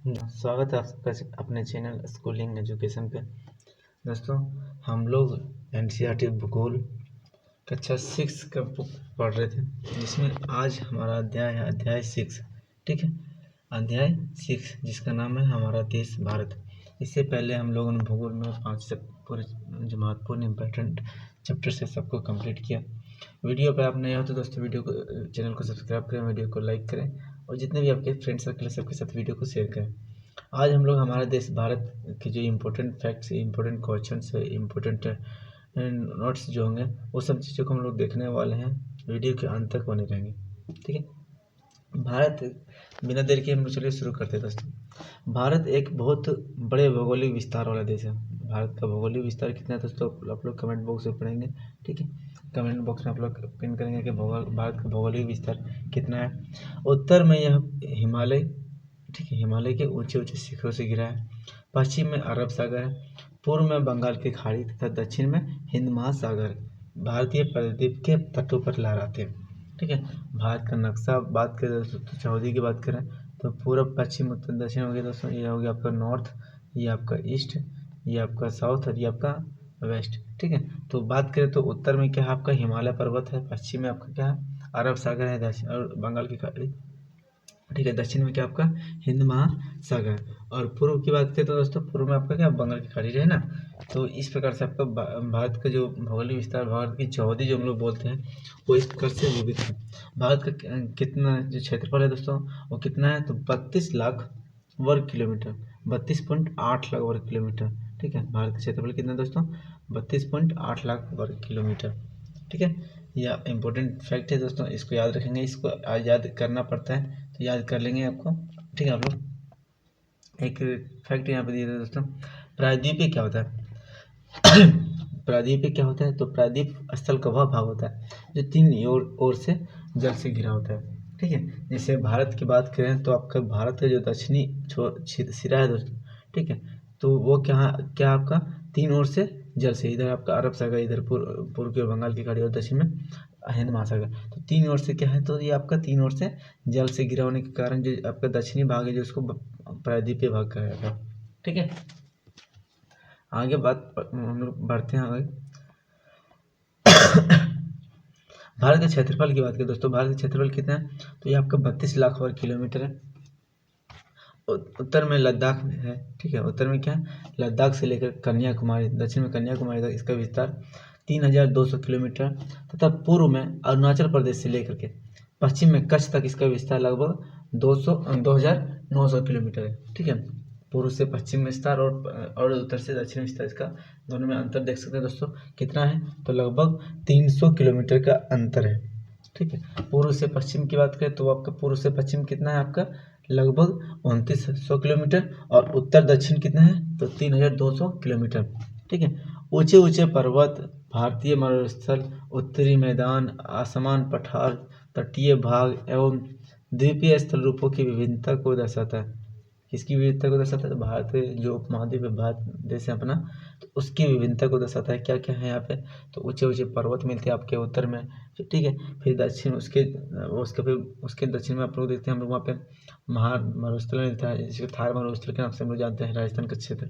स्वागत है आप सबका अपने चैनल स्कूलिंग एजुकेशन पे। दोस्तों, हम लोग एनसीईआरटी भूगोल कक्षा 6 का बुक पढ़ रहे थे, जिसमें आज हमारा अध्याय है अध्याय 6। ठीक है, अध्याय 6 जिसका नाम है हमारा देश भारत। इससे पहले हम लोगों ने भूगोल में 5 से पूरे जो महत्वपूर्ण इम्पोर्टेंट चैप्टर से सबको कंप्लीट किया। वीडियो पे आप नए हो तो दोस्तों वीडियो को चैनल को सब्सक्राइब करें, वीडियो को लाइक करें और जितने भी आपके फ्रेंड सर्कल है सबके साथ वीडियो को शेयर करें। आज हम लोग हमारे देश भारत के जो important facts, important questions, important notes जो होंगे वो सब चीज़ों को हम लोग देखने वाले हैं। वीडियो के अंत तक बने रहेंगे। ठीक है, भारत बिना देर के हम लोग चलिए शुरू करते हैं। दोस्तों, भारत एक बहुत बड़े भौगोलिक विस्तार वाला देश है। भारत का भौगोलिक विस्तार कितना है दोस्तों, आप लोग कमेंट बॉक्स में पढ़ेंगे। ठीक है, कमेंट बॉक्स में आप लोग पिन करेंगे कि भारत का भौगोलिक विस्तार कितना है। उत्तर में यह हिमालय, ठीक है, हिमालय के ऊंचे ऊंचे शिखरों से घिरा है। पश्चिम में अरब सागर है, पूर्व में बंगाल की खाड़ी तथा दक्षिण में हिंद महासागर भारतीय प्रायद्वीप के तटों पर लहराते हैं। ठीक है, भारत का नक्शा बात करें दोस्तों तो चौदी की बात करें तो पूर्व पश्चिम उत्तर दक्षिण हो गया दोस्तों। ये हो गया आपका नॉर्थ, ये आपका ईस्ट, ये आपका साउथ और ये आपका वेस्ट। ठीक है, तो बात करें तो उत्तर में क्या है आपका हिमालय पर्वत है, पश्चिम में आपका क्या है अरब सागर है, दक्षिण और बंगाल की खाड़ी। ठीक है, दक्षिण में क्या आपका हिंद महासागर और पूर्व की बात करें तो दोस्तों पूर्व में आपका क्या बंगाल की खाड़ी है ना। तो इस प्रकार से आपका भारत का जो भौगोलिक विस्तार, भारत की चौहदी जो हम लोग बोलते हैं, वो इस प्रकार से विविध है। भारत का कितना जो क्षेत्रफल है दोस्तों वो कितना है तो 32 लाख वर्ग किलोमीटर, 32.8 लाख वर्ग किलोमीटर। ठीक है, भारत का क्षेत्रफल कितना है दोस्तों 32.8 लाख वर्ग किलोमीटर। ठीक है, यह इंपॉर्टेंट फैक्ट है दोस्तों, इसको याद रखेंगे, इसको याद करना पड़ता है तो याद कर लेंगे आपको। ठीक है, आप लोग एक फैक्ट यहाँ पे दिए थे दोस्तों, प्रायद्वीपीय क्या होता है। प्रायद्वीपीय क्या होता है तो प्रायद्वीप स्थल का वह भाग होता है जो तीन ओर से जल से घिरा होता है। ठीक है, जैसे भारत की बात करें तो आपका भारत का जो दक्षिणी सिरा है दोस्तों, ठीक है, तो वो क्या क्या आपका तीन ओर से जल से, इधर आपका अरब सागर, इधर पूर्व की ओर बंगाल की खाड़ी और दक्षिण में हिंद महासागर। तो तीन ओर से क्या है तो ये आपका तीन ओर से जल से घिरा होने के कारण जो आपका दक्षिणी भाग है जो उसको प्रायद्वीपीय भाग कहा जाता है। ठीक है, आगे बात हम लोग बढ़ते हैं आगे। भारत के क्षेत्रफल की बात करें दोस्तों, भारत का क्षेत्रफल कितना है तो ये आपका 32 लाख वर्ग किलोमीटर है। उत्तर में लद्दाख है। ठीक है, उत्तर में क्या है लद्दाख से लेकर कन्याकुमारी, दक्षिण में कन्याकुमारी तक इसका विस्तार 3200 किलोमीटर तथा पूर्व में अरुणाचल प्रदेश से लेकर के पश्चिम में कच्छ तक इसका विस्तार लगभग 2900 किलोमीटर है। ठीक है, पूर्व से पश्चिम विस्तार और उत्तर से दक्षिण विस्तार, इसका दोनों में अंतर देख सकते हैं दोस्तों कितना है तो लगभग 300 किलोमीटर का अंतर है। ठीक है, पूर्व से पश्चिम की बात करें तो आपका पूर्व से पश्चिम कितना है आपका लगभग 2900 किलोमीटर और उत्तर दक्षिण कितना है तो 3200 किलोमीटर। ठीक है, ऊंचे ऊंचे पर्वत, भारतीय मरुस्थल, उत्तरी मैदान, आसमान पठार, तटीय भाग एवं द्वीपीय स्थल रूपों की विभिन्नता को दर्शाता है। किसकी विविधता को दर्शाता है तो भारत जो उपमहाद्वीप है, भारत देश है अपना, तो उसकी विभिन्नता को दर्शाता है। क्या क्या है यहाँ पे तो ऊंचे ऊंचे पर्वत मिलते हैं आपके उत्तर में। ठीक है, फिर दक्षिण फिर उसके दक्षिण में आप लोग देखते हैं हम लोग वहाँ पे मरुस्थल मिलता है, जिसको थार मरुस्थल के नाम से हम लोग जानते हैं, राजस्थान का क्षेत्र।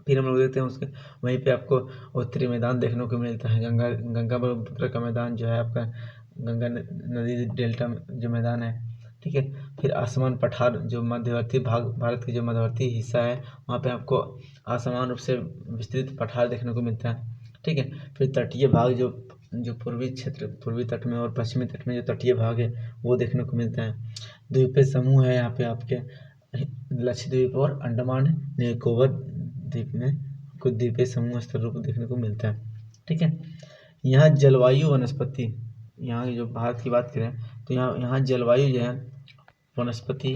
फिर हम लोग देखते हैं उसके वहीं पे आपको उत्तरी मैदान देखने को मिलता है, गंगा ब्रह्मपुत्र का मैदान जो है आपका, गंगा नदी डेल्टा जो मैदान है। ठीक है, फिर आसमान पठार जो मध्यवर्ती भाग, भारत के जो मध्यवर्ती हिस्सा है वहाँ पे आपको असमान रूप से विस्तृत पठार देखने को मिलता है। ठीक है, फिर तटीय भाग जो जो पूर्वी क्षेत्र, पूर्वी तट में और पश्चिमी तट में जो तटीय भाग है वो देखने को मिलता है। द्वीपीय समूह है यहाँ पे आपके लक्षद्वीप और अंडमान निकोबार द्वीप में कुछ द्वीपीय समूह स्तर रूप देखने को मिलता है। ठीक है, यहाँ जलवायु वनस्पति, यहाँ की जो भारत की बात करें तो यहाँ जलवायु जो है वनस्पति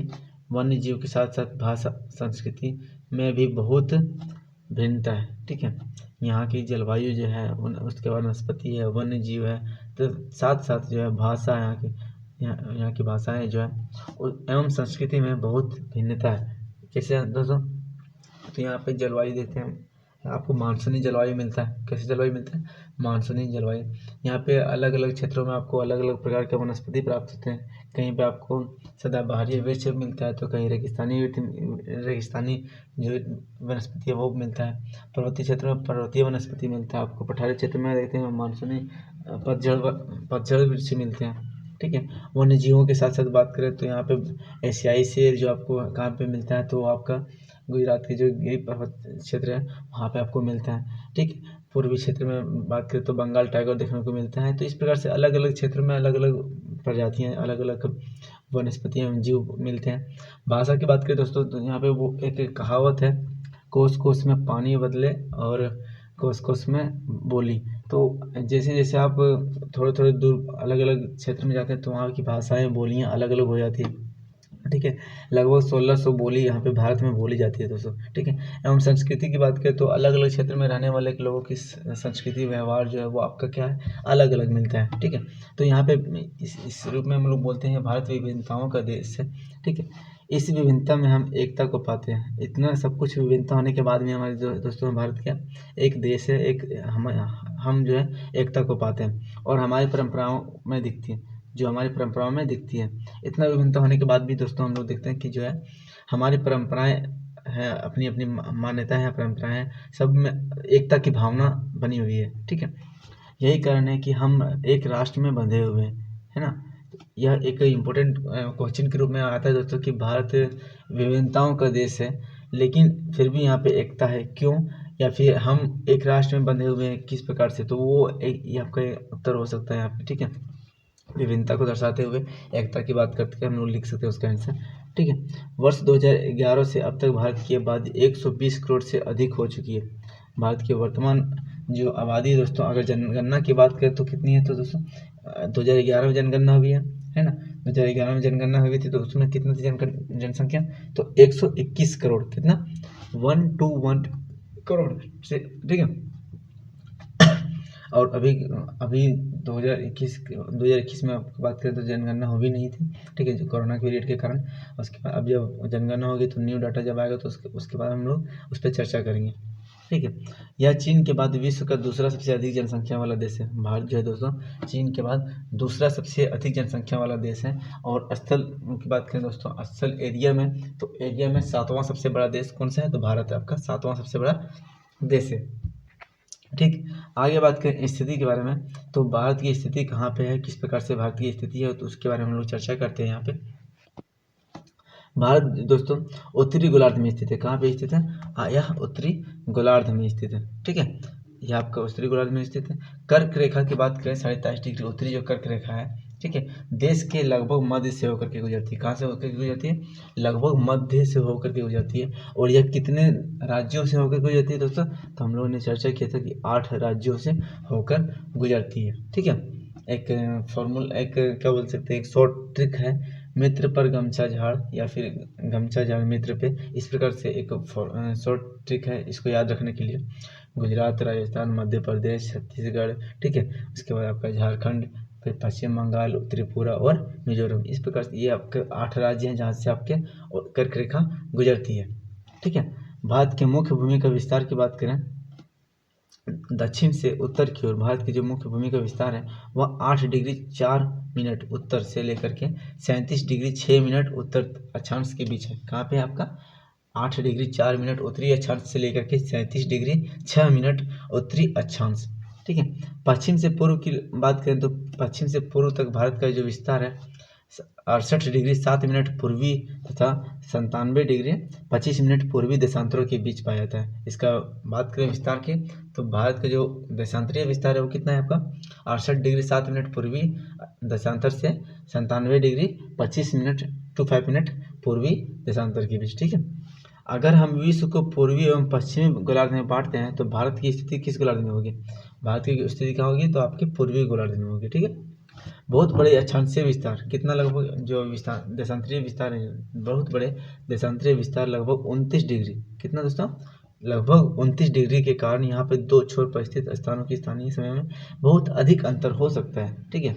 वन्य जीव के साथ साथ भाषा संस्कृति में भी बहुत भिन्नता है। ठीक है, यहाँ की जलवायु जो है उसके बाद वनस्पति है, वन्य जीव है, तो साथ साथ जो है भाषा यहाँ की भाषाएं जो है एवं संस्कृति में बहुत भिन्नता है। कैसे दोस्तों तो यहाँ पे जलवायु देखते हैं आपको मानसूनी जलवायु मिलता है। कैसे जलवायु मिलता है? मानसूनी जलवायु। यहाँ पे अलग अलग क्षेत्रों में आपको अलग अलग प्रकार के वनस्पति प्राप्त होते हैं। कहीं पे आपको सदाबहारी वृक्ष मिलता है, तो कहीं रेगिस्तानी जो वनस्पति है वो मिलता है। पर्वतीय क्षेत्र में पर्वतीय वनस्पति मिलता है आपको। पठारी क्षेत्र में देखते हैं मानसूनी पतझड़ वृक्ष मिलते हैं। ठीक है। वन्य जीवों के साथ साथ बात करें तो यहाँ पे एशियाई शेर जो आपको कहाँ पे मिलता है, तो आपका गुजरात के जो गिर पर्वत क्षेत्र है वहाँ पे आपको मिलता है। ठीक है। पूर्वी क्षेत्र में बात करें तो बंगाल टाइगर देखने को मिलता है। तो इस प्रकार से अलग अलग क्षेत्र में अलग अलग प्रजातियाँ, अलग अलग वनस्पतियाँ, जीव मिलते हैं। भाषा की बात करें दोस्तों तो यहाँ पे वो एक कहावत है, कोस कोस में पानी बदले और कोस कोस में बोली। तो जैसे जैसे आप थोड़े थोड़े दूर अलग अलग क्षेत्र में जाते हैं तो वहाँ की भाषाएं, बोलियाँ अलग अलग हो जाती है। ठीक है। लगभग 1600 बोली यहाँ पे भारत में बोली जाती है दोस्तों। ठीक है। एवं संस्कृति की बात करें तो अलग अलग क्षेत्र में रहने वाले लोगों की संस्कृति, व्यवहार जो है वो आपका क्या है, अलग अलग मिलता है। ठीक है। तो यहाँ पे इस रूप में हम लोग बोलते हैं भारत विभिन्नताओं का देश है। ठीक है। इस विभिन्नता में हम एकता को पाते हैं। इतना सब कुछ विभिन्नता होने के बाद भी हमारे दोस्तों भारत क्या एक देश है, एक हम जो है एकता को पाते हैं और हमारी परंपराओं में दिखती है, जो हमारी परंपराओं में दिखती है। इतना विभिन्नता होने के बाद भी दोस्तों हम लोग देखते हैं कि जो है हमारी परंपराएं हैं, अपनी अपनी मान्यताएं हैं, परंपराएं हैं, सब में एकता की भावना बनी हुई है। ठीक है। यही कारण है कि हम एक राष्ट्र में बंधे हुए हैं, है ना। यह एक इम्पोर्टेंट क्वेश्चन के रूप में आता है दोस्तों कि भारत विभिन्नताओं का देश है लेकिन फिर भी यहाँ पे एकता है, क्यों? या फिर हम एक राष्ट्र में बंधे हुए हैं किस प्रकार से? तो वो एक ये आपका उत्तर हो सकता है यहाँ पे। ठीक है। विभिन्नता को दर्शाते हुए एकता की बात करते हुए हम लोग लिख सकते हैं उसका आंसर। ठीक है। वर्ष 2011 से अब तक भारत की आबादी 120 करोड़ से अधिक हो चुकी है। भारत की वर्तमान जो आबादी है दोस्तों, अगर जनगणना की बात करें तो कितनी है? तो दोस्तों 2011 में जनगणना हुई है ना। 2011 में जनगणना हुई थी तो उसमें कितना थी जनसंख्या? तो 121 करोड़। कितना? 121 करोड़ से। ठीक है। और अभी अभी 2021 में आपको बात करें तो जनगणना हो भी नहीं थी। ठीक है, जो कोरोना के पीरियड के कारण। उसके बाद अब जब जनगणना होगी तो न्यू डाटा जब आएगा तो उसके बाद हम लोग उस पर चर्चा करेंगे। ठीक है। यह चीन के बाद विश्व का दूसरा सबसे अधिक जनसंख्या वाला देश है। भारत जो है दोस्तों चीन के बाद दूसरा सबसे अधिक जनसंख्या वाला देश है। और स्थल की बात करें दोस्तों, स्थल एरिया में, तो एरिया में 7वां सबसे बड़ा देश कौन सा है? तो भारत है आपका 7वां सबसे बड़ा देश है। ठीक। आगे बात करें स्थिति के बारे में, तो भारत की स्थिति कहाँ पे है, किस प्रकार से भारत की स्थिति है, तो उसके बारे में हम लोग चर्चा करते हैं। यहाँ पे भारत दोस्तों उत्तरी गोलार्ध में स्थित है। कहाँ पे स्थित है? यह उत्तरी गोलार्ध में स्थित है। ठीक है। यह आपका उत्तरी गोलार्ध में स्थित है। कर्क रेखा की बात करें 23.5 डिग्री उत्तरी जो कर्क रेखा है, ठीक है, देश के लगभग मध्य से होकर के गुजरती है। कहाँ से होकर के गुजरती है? लगभग मध्य से होकर के गुजरती है। और यह कितने राज्यों से होकर गुजरती है दोस्तों? तो हम लोगों ने चर्चा किया था कि 8 राज्यों से होकर गुजरती है। ठीक है। एक क्या बोल सकते हैं, एक शॉर्ट ट्रिक है, मित्र पर गमछा झाड़ या फिर गमछा झाड़ मित्र पे। इस प्रकार से एक शॉर्ट ट्रिक है, इसको याद रखने के लिए। गुजरात, राजस्थान, मध्य प्रदेश, छत्तीसगढ़, ठीक है, उसके बाद आपका झारखंड, फिर पश्चिम बंगाल, त्रिपुरा और मिजोरम। इस प्रकार से ये आपके 8 राज्य हैं जहाँ से आपके कर्क रेखा गुजरती है। ठीक है। भारत के मुख्य भूमि का विस्तार की बात करें, दक्षिण से उत्तर की ओर भारत की जो मुख्य भूमि का विस्तार है वह 8 डिग्री 4 मिनट उत्तर से लेकर के 37 डिग्री 6 मिनट उत्तर अक्षांश के बीच है। कहाँ पे आपका? 8 डिग्री 4 मिनट उत्तरी अक्षांश से लेकर के 37 डिग्री 6 मिनट उत्तरी अक्षांश। ठीक है। पश्चिम से पूर्व की बात करें तो पश्चिम से पूर्व तक भारत का जो विस्तार है 68 डिग्री 7 मिनट पूर्वी तथा 97 डिग्री 25 मिनट पूर्वी देशांतरों के बीच पाया जाता है। इसका बात करें विस्तार की, तो भारत का जो देशांतरीय विस्तार है वो कितना है आपका? 68 डिग्री 7 मिनट पूर्वी देशांतर से 97 डिग्री 25 मिनट पूर्वी देशांतर के बीच। ठीक है। अगर हम विश्व को पूर्वी एवं पश्चिमी गोलार्ध में बांटते हैं तो भारत की स्थिति किस गोलार्ध में होगी? भारत की स्थिति क्या होगी? तो आपके पूर्वी गोलार्ध में होगी। ठीक है। बहुत बड़े अक्षांशीय विस्तार कितना? लगभग जो विस्तार देशांतरीय विस्तार है, बहुत बड़े देशांतरीय विस्तार लगभग 29 डिग्री। कितना दोस्तों? लगभग 29 डिग्री के कारण यहाँ पे 2 छोर पर स्थित स्थानों की स्थानीय समय में बहुत अधिक अंतर हो सकता है। ठीक है।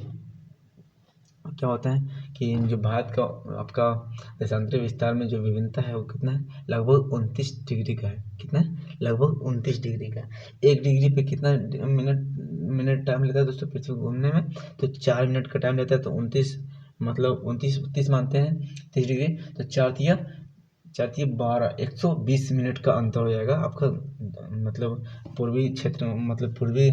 क्या होता है कि जो भारत का आपका देशांतरी विस्तार में जो विभिन्नता है वो कितना है, लगभग 29 डिग्री का है। कितना है? लगभग 29 डिग्री का। 1 डिग्री पे कितना मिनट टाइम लेता है दोस्तों पृथ्वी घूमने में? तो 4 मिनट का टाइम लेता है। तो 29 मतलब 29 मानते हैं 30 डिग्री, तो 12 120 मिनट का अंतर हो जाएगा आपका, मतलब पूर्वी क्षेत्र, मतलब पूर्वी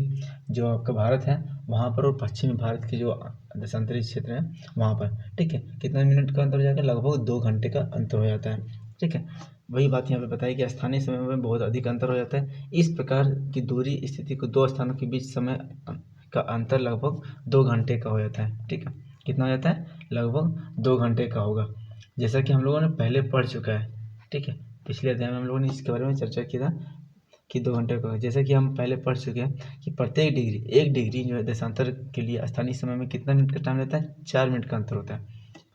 जो आपका भारत है वहाँ पर और पश्चिमी भारत के जो देशांतरी क्षेत्र है वहाँ पर। ठीक है, कितना मिनट का अंतर हो जाएगा? लगभग 2 घंटे का अंतर हो जाता है। ठीक है, वही बात यहाँ पे बताई कि स्थानीय समय में बहुत अधिक अंतर हो जाता है। इस प्रकार की दूरी स्थिति को दो स्थानों के बीच समय का अंतर लगभग 2 घंटे का हो जाता है। ठीक है, कितना हो जाता है? लगभग 2 घंटे का होगा, जैसा कि हम लोगों ने पहले पढ़ चुका है। ठीक है, पिछले अध्याय में हम लोगों ने इसके बारे में चर्चा किया था कि 2 घंटे का, जैसा कि हम पहले पढ़ चुके हैं कि प्रत्येक डिग्री 1 डिग्री जो है देशांतर के लिए स्थानीय समय में कितना मिनट का टाइम लेता है? 4 मिनट का अंतर होता है।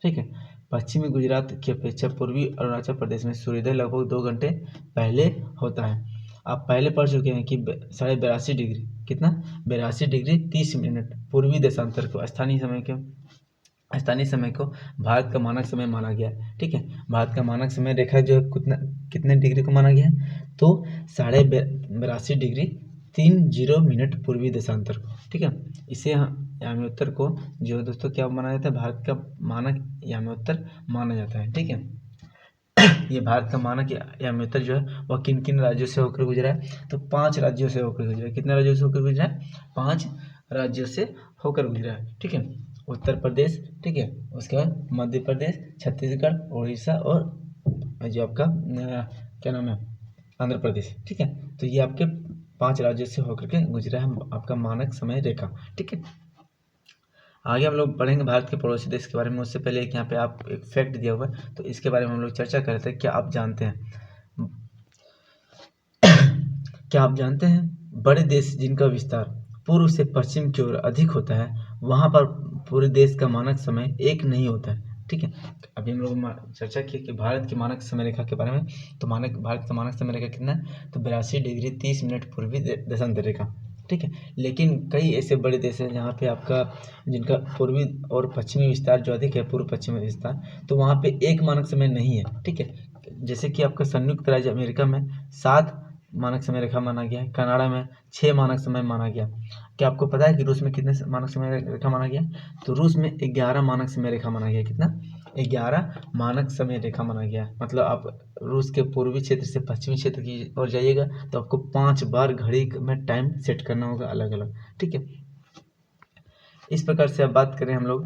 ठीक है, पश्चिमी गुजरात की अपेक्षा पूर्वी अरुणाचल प्रदेश में सूर्योदय लगभग 2 घंटे पहले होता है। आप पहले पढ़ चुके हैं कि 82.5 डिग्री, कितना? 82 डिग्री 30 मिनट पूर्वी देशांतर को स्थानीय समय को भारत का मानक समय माना गया है। ठीक है, भारत का मानक समय रेखा जो है कितने डिग्री को माना गया है? तो 82.5 डिग्री 30 मिनट पूर्वी देशांतर को। ठीक है, इसे याम्योत्तर को जो है दोस्तों क्या माना जाता है? भारत का मानक याम्योत्तर माना जाता है। ठीक है, ये भारत का मानक याम्योत्तर जो है वह किन किन राज्यों से होकर गुजरा है? तो 5 राज्यों से होकर गुजरा है। कितने राज्यों से होकर गुजरा है? 5 राज्यों से होकर गुजरा है। ठीक है, उत्तर प्रदेश, ठीक है, उसके बाद मध्य प्रदेश, छत्तीसगढ़, उड़ीसा और जो आपका क्या नाम है, आंध्र प्रदेश। ठीक है, तो ये आपके 5 राज्यों से होकर के गुजरा है आपका मानक समय रेखा। ठीक है, आगे हम लोग पढ़ेंगे भारत के पड़ोसी देश के बारे में। उससे पहले एक यहाँ पे आप एक फैक्ट दिया हुआ है, तो इसके बारे में हम लोग चर्चा कर रहे थे। क्या आप जानते हैं क्या आप जानते हैं बड़े देश जिनका विस्तार पूर्व से पश्चिम की ओर अधिक होता है, वहाँ पर पूरे देश का मानक समय एक नहीं होता है। ठीक है, अभी हम लोग चर्चा की कि भारत की मानक समय रेखा के बारे में। तो भारत का मानक समय रेखा कितना है? तो 82 डिग्री 30 मिनट पूर्वी देशांतर रेखा। ठीक है, लेकिन कई ऐसे बड़े देश हैं जहाँ पे आपका जिनका पूर्वी और पश्चिमी विस्तार जो अधिक है, पूर्व पश्चिमी विस्तार, तो वहाँ पे एक मानक समय नहीं है। ठीक है, जैसे कि आपका संयुक्त राज्य अमेरिका में 7 मानक समय रेखा माना गया है, कनाडा में 6 मानक समय माना गया। क्या आपको पता है कि रूस में कितने मानक समय रेखा माना गया? तो रूस में 11 मानक समय रेखा माना गया। कितना? 11 मानक समय रेखा माना गया। मतलब आप रूस के पूर्वी क्षेत्र से पश्चिमी क्षेत्र की ओर जाइएगा तो आपको 5 बार घड़ी में टाइम सेट करना होगा अलग अलग। ठीक है, इस प्रकार से अब बात करें हम लोग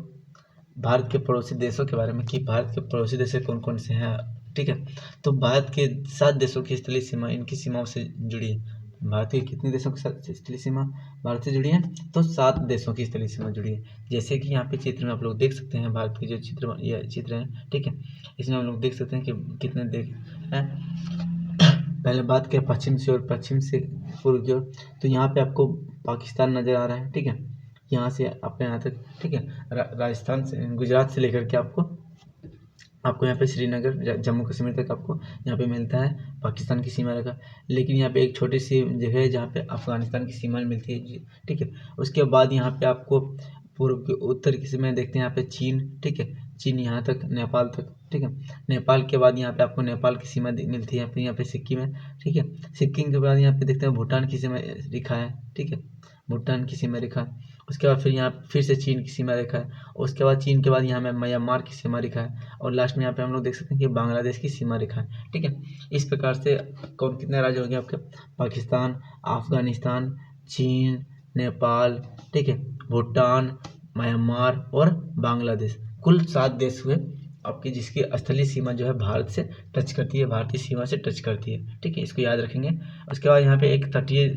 भारत के पड़ोसी देशों के बारे में कि भारत के पड़ोसी देश कौन कौन से हैं। ठीक है, तो भारत के 7 देशों की स्थलीय सीमा इनकी सीमाओं से जुड़ी है। भारत के कितने देशों के साथ स्थलीय सीमा भारत से जुड़ी है? तो 7 देशों की स्थलीय सीमा जुड़ी है। जैसे कि यहाँ पे चित्र में आप लोग देख सकते हैं भारत के जो चित्र हैं। ठीक है, इसमें हम लोग देख सकते हैं कि कितने देश हैं। पहले बात करें पश्चिम से और पश्चिम से पूर्व की ओर, तो यहाँ पे आपको पाकिस्तान नज़र आ रहा है। ठीक है, यहाँ से अपने यहाँ तक। ठीक है, राजस्थान से, गुजरात से लेकर के आपको यहाँ पे श्रीनगर, जम्मू कश्मीर तक आपको यहाँ पे मिलता है पाकिस्तान की सीमा रेखा। लेकिन यहाँ पे एक छोटी सी जगह है जहाँ पे अफगानिस्तान की सीमा मिलती है। ठीक है, उसके बाद यहाँ पे आपको पूर्व की उत्तर की सीमा देखते हैं, यहाँ पे चीन। ठीक है, चीन यहाँ तक, नेपाल तक। ठीक है, नेपाल के बाद यहाँ पे आपको नेपाल की सीमा मिलती है, यहाँ पे सिक्किम है। ठीक है, सिक्किम के बाद यहाँ पे देखते हैं भूटान की सीमा रेखा है। ठीक है, भूटान की सीमा रेखा। उसके बाद फिर यहाँ फिर से चीन की सीमा रेखा है। उसके बाद चीन के बाद यहाँ में म्यांमार की सीमा रेखा है, और लास्ट में यहाँ पे हम लोग देख सकते हैं कि बांग्लादेश की सीमा रेखा है। ठीक है, इस प्रकार से कौन कितने राज्य हो गए आपके? पाकिस्तान, अफगानिस्तान, चीन, नेपाल, ठीक है, भूटान, म्यांमार और बांग्लादेश, कुल 7 देश हुए आपकी, जिसकी स्थलीय सीमा जो है भारत से टच करती है, भारतीय सीमा से टच करती है। ठीक है, इसको याद रखेंगे। उसके बाद यहाँ पे एक तटीय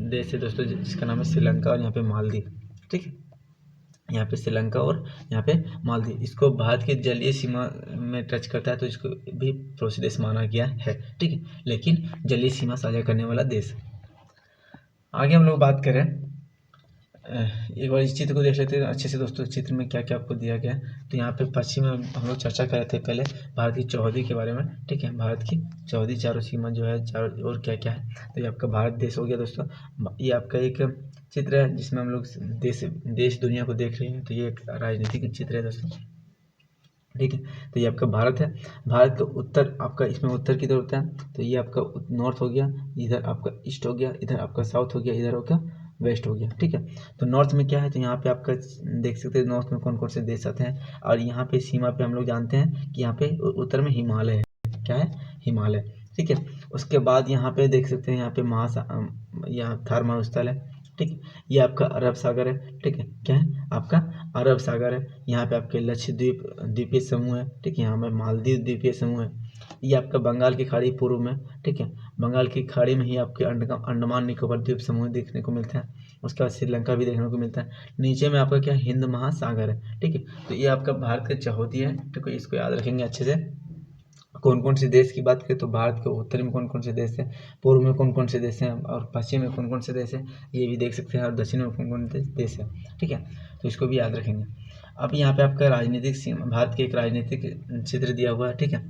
देश है दोस्तों जिसका नाम है श्रीलंका, और यहाँ पे मालदीव। ठीक है, यहाँ पे श्रीलंका और यहाँ पे मालदीव, इसको भारत की जलीय सीमा में टच करता है, तो इसको भी पड़ोसी देश माना गया है। ठीक है, लेकिन जलीय सीमा साझा करने वाला देश। आगे हम लोग बात करें, एक बार इस चित्र को देख लेते हैं अच्छे से दोस्तों। चित्र में क्या क्या आपको दिया गया है, तो यहाँ पे पश्चिम में हम लोग चर्चा कर रहे थे पहले भारत की चौहदी के बारे में। ठीक है, भारत की चौहदी चारों सीमा जो है, चारों और क्या क्या है। तो ये आपका भारत देश हो गया दोस्तों। ये आपका एक चित्र है जिसमें हम लोग देश दुनिया को देख रहे हैं। तो ये एक राजनीतिक चित्र है दोस्तों, ठीक है। तो ये आपका भारत है, भारत का उत्तर आपका इसमें उत्तर किधर होता है, तो ये आपका नॉर्थ हो गया, इधर आपका ईस्ट हो गया, इधर आपका साउथ हो गया, इधर हो गया वेस्ट हो गया, ठीक है। तो नॉर्थ में क्या है, तो यहाँ पे आपका देख सकते हैं नॉर्थ में कौन कौन से देश आते हैं। और यहाँ पे सीमा पे हम लोग जानते हैं कि यहाँ पे उत्तर में हिमालय है, क्या है, हिमालय, ठीक है। उसके बाद यहाँ पे देख सकते हैं यहाँ पे यहाँ थार मरुस्थल है, ठीक है। ये आपका अरब सागर है, ठीक है, क्या है आपका अरब सागर है। यहाँ पे आपके लक्षद्वीप द्वीपीय समूह है, ठीक है। यहाँ पे मालदीव द्वीपीय समूह है। ये आपका बंगाल की खाड़ी पूर्व में, ठीक है, बंगाल की खाड़ी में ही आपके अंडमान निकोबार द्वीप समूह देखने को मिलता है। उसके बाद श्रीलंका भी देखने को मिलता है। नीचे में आपका क्या हिंद महासागर है, ठीक है। तो ये आपका भारत का चौहदी है, ठीक है, इसको याद रखेंगे अच्छे से। कौन कौन से देश की बात करें तो भारत के उत्तर में कौन कौन से देश हैं, पूर्व में कौन कौन से देश हैं, और पश्चिम में कौन कौन से देश हैं, ये भी देख सकते हैं, और दक्षिण में कौन कौन से देश हैं, ठीक है। तो इसको भी याद रखेंगे। अब यहाँ पे आपका राजनीतिक सीमा, भारत के एक राजनीतिक चित्र दिया हुआ है, ठीक है,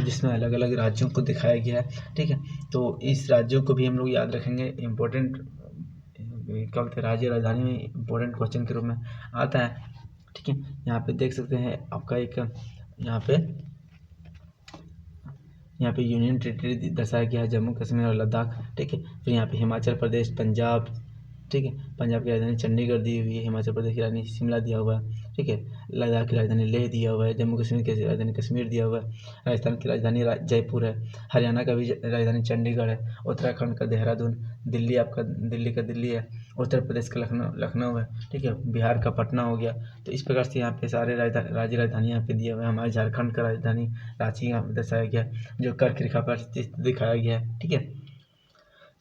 जिसमें अलग अलग राज्यों को दिखाया गया है, ठीक है। तो इस राज्यों को भी हम लोग याद रखेंगे, इम्पोर्टेंट क्या बोलते हैं, राज्य राजधानी में इम्पोर्टेंट क्वेश्चन के रूप में आता है, ठीक है। यहाँ पे देख सकते हैं आपका एक यहाँ पे यूनियन टेरिटरी दर्शाया गया है, जम्मू कश्मीर और लद्दाख, ठीक है। फिर यहाँ पे हिमाचल प्रदेश, पंजाब, ठीक है, पंजाब की राजधानी चंडीगढ़ दी हुई है, हिमाचल प्रदेश की राजधानी शिमला दिया हुआ है, ठीक है, लद्दाख की राजधानी लेह दिया हुआ है, जम्मू कश्मीर की राजधानी कश्मीर दिया हुआ है, राजस्थान की राजधानी जयपुर है, हरियाणा का भी राजधानी चंडीगढ़ है, उत्तराखंड का देहरादून, दिल्ली आपका दिल्ली का दिल्ली है, उत्तर प्रदेश का लखनऊ है, ठीक है, बिहार का पटना हो गया। तो इस प्रकार से यहाँ पे सारे राज्य राजधानी यहाँ पे दिए हुए हैं। हमारे झारखंड का राजधानी रांची यहाँ पे दर्शाया गया है, जो कर्क रेखा पर दिखाया गया है, ठीक है।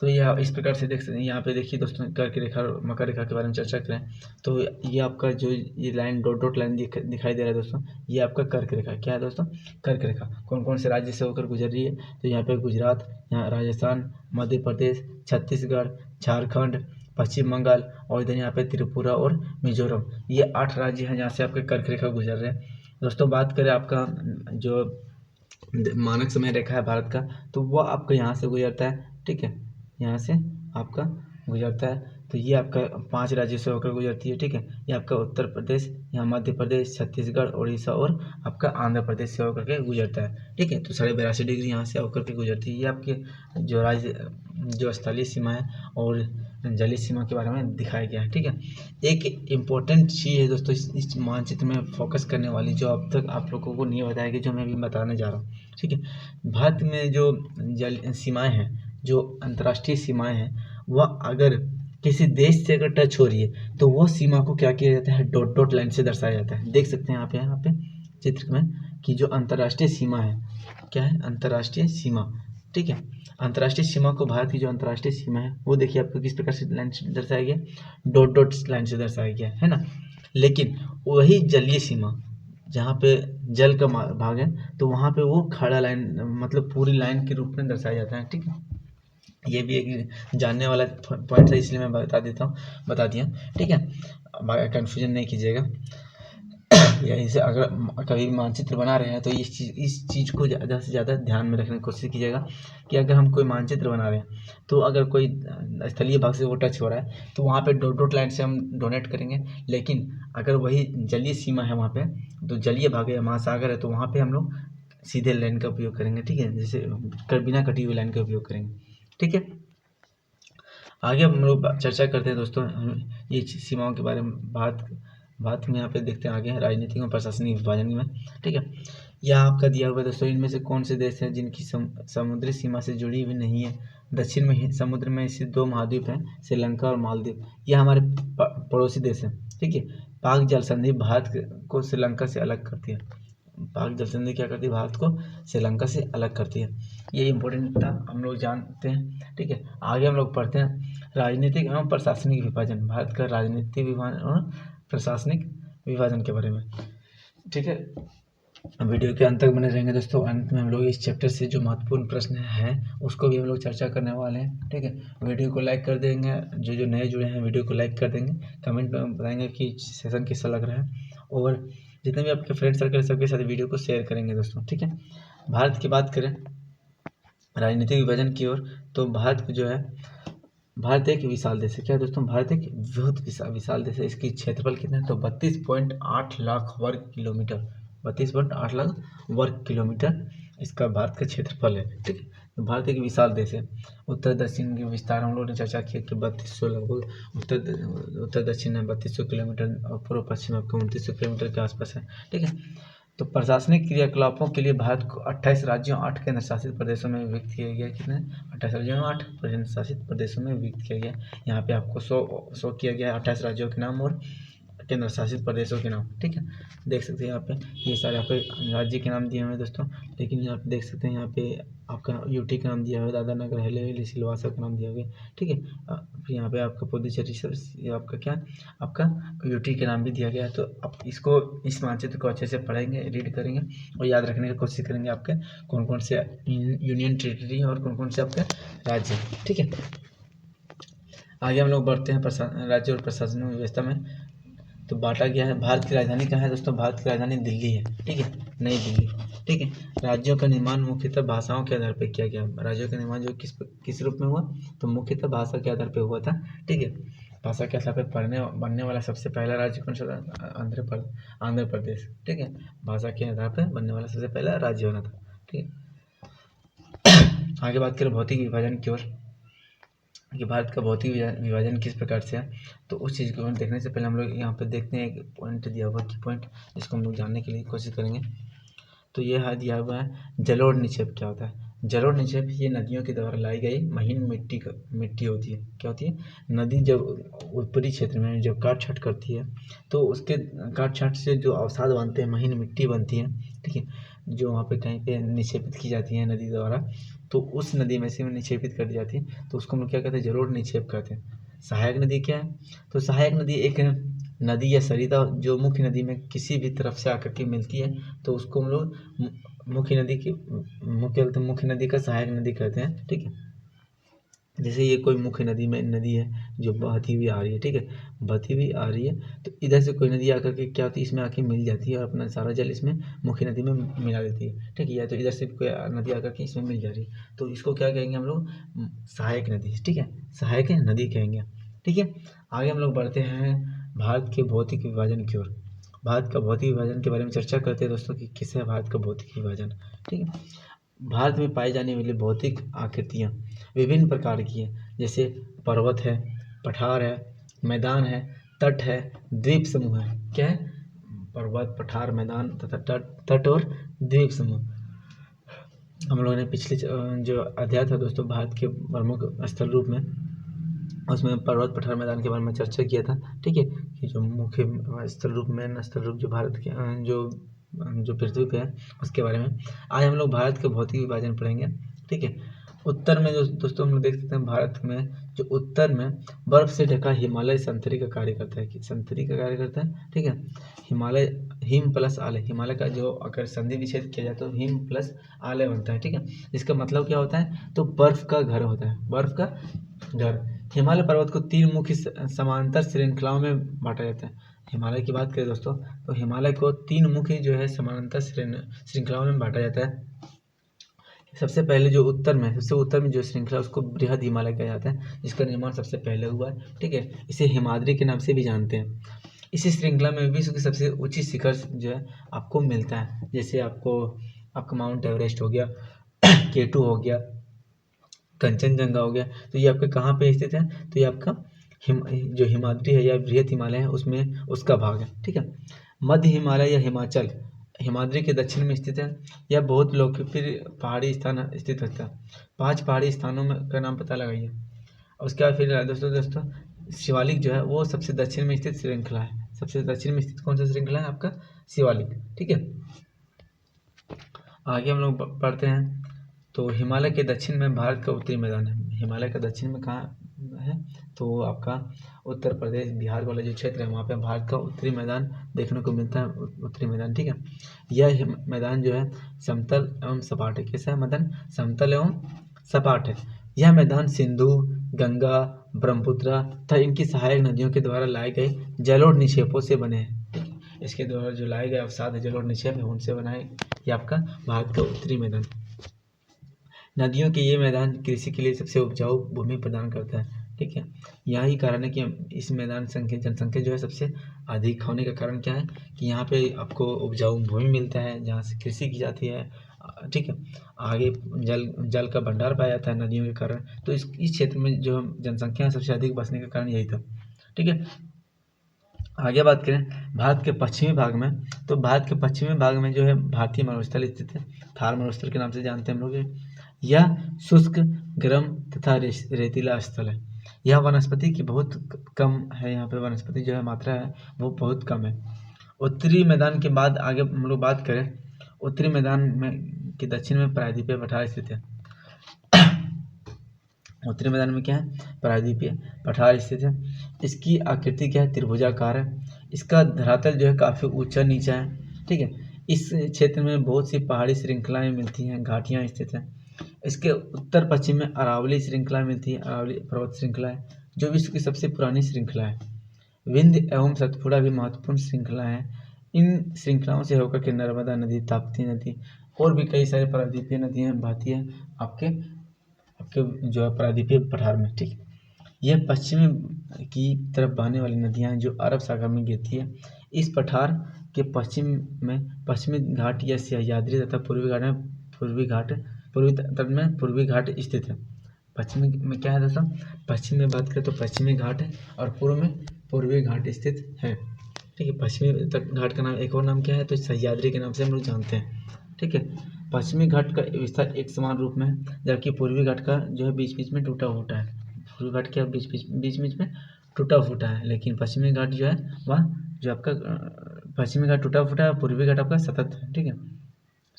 तो यह इस प्रकार से देख सकते हैं। यहाँ पे देखिए दोस्तों, कर्क रेखा और मकर रेखा के बारे में चर्चा करें तो ये आपका जो ये लाइन डॉट डॉट लाइन दिखाई दे रहा है दोस्तों, ये आपका कर्क रेखा, क्या है दोस्तों, कर्क रेखा। कौन कौन से राज्य से होकर गुजर रही है, तो यहाँ पे गुजरात, यहाँ राजस्थान, मध्य प्रदेश, छत्तीसगढ़, झारखंड, पश्चिम बंगाल, और इधर यहाँ पे त्रिपुरा और मिजोरम, ये 8 राज्य हैं जहाँ से आपके कर्क रेखा गुजर रहे हैं दोस्तों। बात करें आपका जो मानक समय रेखा है भारत का, तो वह आपका यहाँ से गुजरता है, ठीक है, यहाँ से आपका गुजरता है। तो ये आपका 5 राज्यों से होकर गुजरती है, ठीक है। ये आपका उत्तर प्रदेश, यहाँ मध्य प्रदेश, छत्तीसगढ़, उड़ीसा और आपका आंध्र प्रदेश से होकर के गुजरता है, ठीक है। तो 82.5 डिग्री यहाँ से होकर के गुजरती है। ये आपके जो स्थलीय सीमा है और जलीय सीमा के बारे में दिखाया गया है, ठीक है। एक इम्पोर्टेंट चीज़ है दोस्तों इस मानचित्र में फोकस करने वाली, जो अब तक आप लोगों को नहीं बताया कि जो मैं अभी बताने जा रहा हूँ, ठीक है। भारत में जो जल सीमाएँ हैं, जो अंतर्राष्ट्रीय सीमाएं हैं, वह अगर किसी देश से अगर टच हो रही है तो वो सीमा को क्या किया जाता है, डॉट डॉट लाइन से दर्शाया जाता है। देख सकते हैं यहाँ पे चित्र में कि जो अंतर्राष्ट्रीय सीमा है, क्या है, अंतर्राष्ट्रीय सीमा, ठीक है। अंतर्राष्ट्रीय सीमा को, भारत की जो अंतर्राष्ट्रीय सीमा है वो देखिए आपको किस प्रकार से लाइन से दर्शाया गया, डॉट डॉट लाइन से दर्शाया गया है ना। लेकिन वही जलीय सीमा, जहाँ पे जल का भाग है, तो वहाँ पे वो खड़ा लाइन, मतलब पूरी लाइन के रूप में दर्शाया जाता है, ठीक है। ये भी एक जानने वाला पॉइंट है, इसलिए मैं बता दिया, ठीक है, कन्फ्यूजन नहीं कीजिएगा। यहीं से अगर कभी मानचित्र बना रहे हैं तो इस चीज़ को ज़्यादा से ज़्यादा ध्यान में रखने की कोशिश कीजिएगा कि अगर हम कोई मानचित्र बना रहे हैं तो अगर कोई स्थलीय भाग से वो टच हो रहा है तो वहाँ पे डॉट डॉट लाइन से हम डोनेट करेंगे। लेकिन अगर वही जलीय सीमा है वहाँ पे, तो जलीय भाग है, महासागर है, तो वहाँ पे हम लोग सीधे लाइन का उपयोग करेंगे, ठीक है, जैसे बिना कटी हुई लाइन का उपयोग करेंगे, ठीक है। आगे हम लोग चर्चा करते हैं दोस्तों ये सीमाओं के बारे में। बात में यहाँ पे देखते हैं आगे राजनीतिक और प्रशासनिक विभाजन में, ठीक है। यहाँ आपका दिया हुआ है दोस्तों, इनमें से कौन से देश हैं जिनकी समुद्री सीमा से जुड़ी हुई नहीं है। दक्षिण में समुद्र में स्थित 2 महाद्वीप हैं, श्रीलंका और मालदीव, ये हमारे पड़ोसी देश हैं, ठीक है। पाक जल संधि भारत को श्रीलंका से अलग करती है। पाक जल संधि क्या करती है, भारत को श्रीलंका से अलग करती है। ये इंपॉर्टेंट था, हम लोग जानते हैं, ठीक है। आगे हम लोग पढ़ते हैं राजनीतिक एवं प्रशासनिक विभाजन, भारत का राजनीतिक विभाजन और प्रशासनिक विभाजन के बारे में, ठीक है। वीडियो के अंत तक बने रहेंगे दोस्तों। अंत में हम लोग इस चैप्टर से जो महत्वपूर्ण प्रश्न हैं उसको भी हम लोग चर्चा करने वाले हैं, ठीक है। वीडियो को लाइक कर देंगे, जो नए जुड़े हैं वीडियो को लाइक कर देंगे, कमेंट में बताएंगे कि सेशन कैसा लग रहा है, और जितने भी आपके फ्रेंड सर्कल सबके साथ वीडियो को शेयर करेंगे दोस्तों, ठीक है। भारत की बात करें राजनीतिक विभाजन की ओर, तो भारत जो है भारत एक विशाल देश है। क्या है दोस्तों, भारत एक बहुत विशाल देश है। इसकी क्षेत्रफल कितना है तो 32.8 लाख वर्ग किलोमीटर, 32.8 लाख वर्ग किलोमीटर इसका भारत का क्षेत्रफल है। ठीक है, तो भारत एक विशाल देश है। उत्तर दक्षिण के विस्तार हम लोगों ने चर्चा की कि 3200 लगभग उत्तर दक्षिण है 3200 किलोमीटर और पूर्व पश्चिम आपका 2900 किलोमीटर के आसपास है। ठीक है, तो प्रशासनिक क्रियाकलापों के लिए भारत को 28 राज्यों 8 केंद्र शासित प्रदेशों में विभक्त किया गया। कितने, 28 राज्यों में 8 केंद्र शासित प्रदेशों में विभक्त किया गया। यहाँ पे आपको 100 किया गया है 28 राज्यों के नाम और केंद्र शासित प्रदेशों के नाम। ठीक है, देख सकते हैं यहाँ पे ये सारे यहाँ पे राज्य के नाम दिए हुए हैं दोस्तों। लेकिन यहाँ पे देख सकते हैं यहाँ पे आपका यूटी का नाम दिया हुआ है, दादरा नगर हवेली सिलवासा का नाम दिया हुआ है। ठीक है, फिर यहाँ पे आपका पुडुचेरी सब आपका क्या, आपका यूटी के नाम भी दिया गया है। तो आप इसको इस मानचित्र को अच्छे से पढ़ेंगे, रीड करेंगे और याद रखने की कोशिश करेंगे आपके कौन कौन से यूनियन टेरिटरी और कौन कौन से आपके राज्य। ठीक है, आगे हम लोग बढ़ते हैं राज्य और प्रशासनिक व्यवस्था में। तो बांटा गया है। भारत की राजधानी कहाँ है दोस्तों, भारत की राजधानी दिल्ली है। ठीक है, नई दिल्ली। ठीक है, राज्यों का निर्माण मुख्यतः भाषाओं के आधार पर किया गया। राज्यों का निर्माण जो किस रूप में हुआ तो मुख्यतः भाषा के आधार पर हुआ था। ठीक है, भाषा के आधार पर बनने वाला सबसे पहला राज्य कौन सा था, आंध्र प्रदेश। ठीक है, भाषा के आधार पर बनने वाला सबसे पहला राज्य बना था। ठीक है, आगे बात करें भौतिक विभाजन की ओर कि भारत का भौतिक विभाजन किस प्रकार से है। तो उस चीज़ को देखने से पहले हम लोग यहाँ पे देखते हैं एक पॉइंट दिया हुआ की पॉइंट, जिसको हम लोग जानने के लिए कोशिश करेंगे। तो ये है दिया हुआ है जलोढ़ निक्षेप। क्या होता है जलोढ़ निक्षेप, ये नदियों के द्वारा लाई गई महीन मिट्टी होती है। क्या होती है, नदी जब ऊपरी क्षेत्र में जब काट छाट करती है तो उसके काट छाट से जो अवसाद बनते हैं, महीन मिट्टी बनती है। ठीक है, जो वहाँ पे कहीं पे निक्षेपित की जाती है नदी द्वारा, तो उस नदी में से निक्षेपित कर दी जाती है। तो उसको हम लोग क्या कहते हैं, जलोढ़ निक्षेप कहते हैं। सहायक नदी क्या है, तो सहायक नदी एक नदी या सरिता जो मुख्य नदी में किसी भी तरफ से आकर के मिलती है, तो उसको हम लोग मुख्य नदी का सहायक नदी कहते हैं। ठीक है, जैसे ये कोई मुख्य नदी है जो बहती हुई आ रही है। ठीक है, बहती हुई आ रही है तो इधर से कोई नदी आकर के क्या होती है, इसमें आके मिल जाती है और अपना सारा जल इसमें मुख्य नदी में मिला देती है। ठीक है, या तो इधर से कोई नदी आकर के इसमें मिल जा रही है, तो इसको क्या कहेंगे हम लोग, सहायक नदी। ठीक है, सहायक नदी कहेंगे। ठीक है, आगे हम लोग बढ़ते हैं भारत के भौतिक विभाजन की ओर। भारत का भौतिक विभाजन के बारे में चर्चा करते हैं दोस्तों कि किस है भारत का भौतिक विभाजन। ठीक है, भारत में पाई जाने वाली भौतिक आकृतियाँ विभिन्न प्रकार की है, जैसे पर्वत है, पठार है, मैदान है, तट है, द्वीप समूह है। क्या है, पर्वत, पठार, मैदान तथा तट और द्वीप समूह। हम लोगों ने पिछले जो अध्याय था दोस्तों भारत के प्रमुख स्थल रूप में, उसमें पर्वत, पठार, मैदान के बारे में चर्चा किया था। ठीक है, कि जो मुख्य स्थल रूप में स्थल रूप जो भारत के जो पृथ्वी पे है उसके बारे में आज हम लोग भारत के भौतिक विभाजन पढ़ेंगे। ठीक है, उत्तर में जो दोस्तों हम लोग देख सकते हैं भारत में जो उत्तर में बर्फ से ढका हिमालय संतरी का कार्य करता है। कि संतरी का कार्य करता है। ठीक है, हिमालय हिम प्लस आलय, हिमालय का जो अगर संधि विच्छेद किया जाए तो हिम प्लस आलय बनता है। ठीक है, इसका मतलब क्या होता है, तो बर्फ का घर होता है, बर्फ का घर। हिमालय पर्वत को 3 मुख्य समांतर श्रृंखलाओं में बांटा जाता है। हिमालय की बात करें दोस्तों तो हिमालय को 3 मुख्य जो है समानांतर श्रृंखलाओं में बांटा जाता है। सबसे पहले जो सबसे उत्तर में जो श्रृंखला उसको बृहद हिमालय कहा जाता है, जिसका निर्माण सबसे पहले हुआ है। ठीक है, इसे हिमाद्री के नाम से भी जानते हैं। इसी श्रृंखला में विश्व की सबसे ऊंची शिखर जो है आपको मिलता है, जैसे आपका माउंट एवरेस्ट हो गया, K2 हो गया, कंचनजंगा हो गया। तो ये आपके कहाँ पे स्थित है, तो ये आपका जो हिमाद्री है या बृहद हिमालय है उसमें उसका भाग है। ठीक है, मध्य हिमालय या हिमाचल हिमाद्री के दक्षिण में स्थित है। यह बहुत लोकप्रिय पहाड़ी स्थान स्थित होता है। 5 पहाड़ी स्थानों में का नाम पता लगाइए। और उसके बाद फिर दोस्तों शिवालिक जो है वो सबसे दक्षिण में स्थित श्रृंखला है। सबसे दक्षिण में स्थित कौन सा श्रृंखला है, आपका शिवालिक। ठीक है, आगे हम लोग पढ़ते हैं। तो हिमालय के दक्षिण में भारत का उत्तरी मैदान है। हिमालय का दक्षिण में कहाँ है, तो आपका उत्तर प्रदेश बिहार वाला जो क्षेत्र है वहाँ पे भारत का उत्तरी मैदान देखने को मिलता है, उत्तरी मैदान। ठीक है, यह मैदान जो है समतल एवं सपाट है। कैसा है मैदान, समतल एवं सपाट है। यह मैदान सिंधु, गंगा, ब्रह्मपुत्र तथा इनकी सहायक नदियों के द्वारा लाए गए जलोढ़ निक्षेपों से बने हैं। ठीक है, इसके द्वारा जो लाए गए अवसाद जलोढ़ निक्षेप है उनसे बनाए ये आपका भारत का उत्तरी मैदान। नदियों के ये मैदान कृषि के लिए सबसे उपजाऊ भूमि प्रदान करता है। ठीक है। यही कारण है कि इस मैदान जनसंख्या जो है सबसे अधिक होने का कारण क्या है कि यहाँ पे आपको उपजाऊ भूमि मिलता है जहाँ से कृषि की जाती है, ठीक है। आगे जल का भंडार पाया जाता है नदियों के कारण। तो इस क्षेत्र में जो जनसंख्या सबसे अधिक बसने का कारण यही था, ठीक है। आगे बात करें भारत के पश्चिमी भाग में, तो भारत के पश्चिमी भाग में जो है भारतीय मरुस्थल स्थित है, थार मरुस्थल के नाम से जानते हैं हम लोग। यह शुष्क, गर्म तथा रेतीला स्थल है। यह वनस्पति की बहुत कम है, यहाँ पे वनस्पति जो है मात्रा है वो बहुत कम है। उत्तरी मैदान के बाद आगे हम लोग बात करें, उत्तरी मैदान में के दक्षिण में प्रायद्वीपीय पठार स्थित है। उत्तरी मैदान में क्या है, प्रायद्वीपीय पठार स्थित है। इसकी आकृति क्या है, त्रिभुजाकार है। इसका धरातल जो है काफ़ी ऊंचा नीचा है, ठीक है। इस क्षेत्र में बहुत सी पहाड़ी श्रृंखलाएं मिलती हैं, घाटियां स्थित हैं। इसके उत्तर पश्चिम में अरावली श्रृंखला मिलती है, अरावली पर्वत श्रृंखला है जो विश्व की सबसे पुरानी श्रृंखला है। विंध्य एवं सतपुड़ा भी महत्वपूर्ण श्रृंखला है। इन श्रृंखलाओं से होकर के नर्मदा नदी, ताप्ती नदी और भी कई सारी प्रायद्वीपीय नदियाँ बहती हैं आपके जो है प्रायद्वीपीय पठार में, ठीक। यह पश्चिमी की तरफ बहने वाली नदियाँ हैं जो अरब सागर में गिरती है। इस पठार के पश्चिम में पश्चिमी घाट या सह्याद्री तथा पूर्वी तट में पूर्वी घाट स्थित है। पश्चिमी में क्या है दोस्तों, पश्चिम में बात करें तो पश्चिमी घाट है और पूर्व में पूर्वी घाट स्थित है, ठीक है। पश्चिमी तट घाट का नाम एक और नाम क्या है, तो सह्याद्री के नाम से हम लोग जानते हैं, ठीक है। पश्चिमी घाट का विस्तार एक समान रूप में है, जबकि पूर्वी घाट का जो है बीच बीच में टूटा फूटा है। पूर्वी घाट क्या बीच बीच में टूटा फूटा है, लेकिन पश्चिमी घाट जो है वह जो आपका पश्चिमी घाट टूटा फूटा है, पूर्वी घाट आपका सतत है, ठीक है।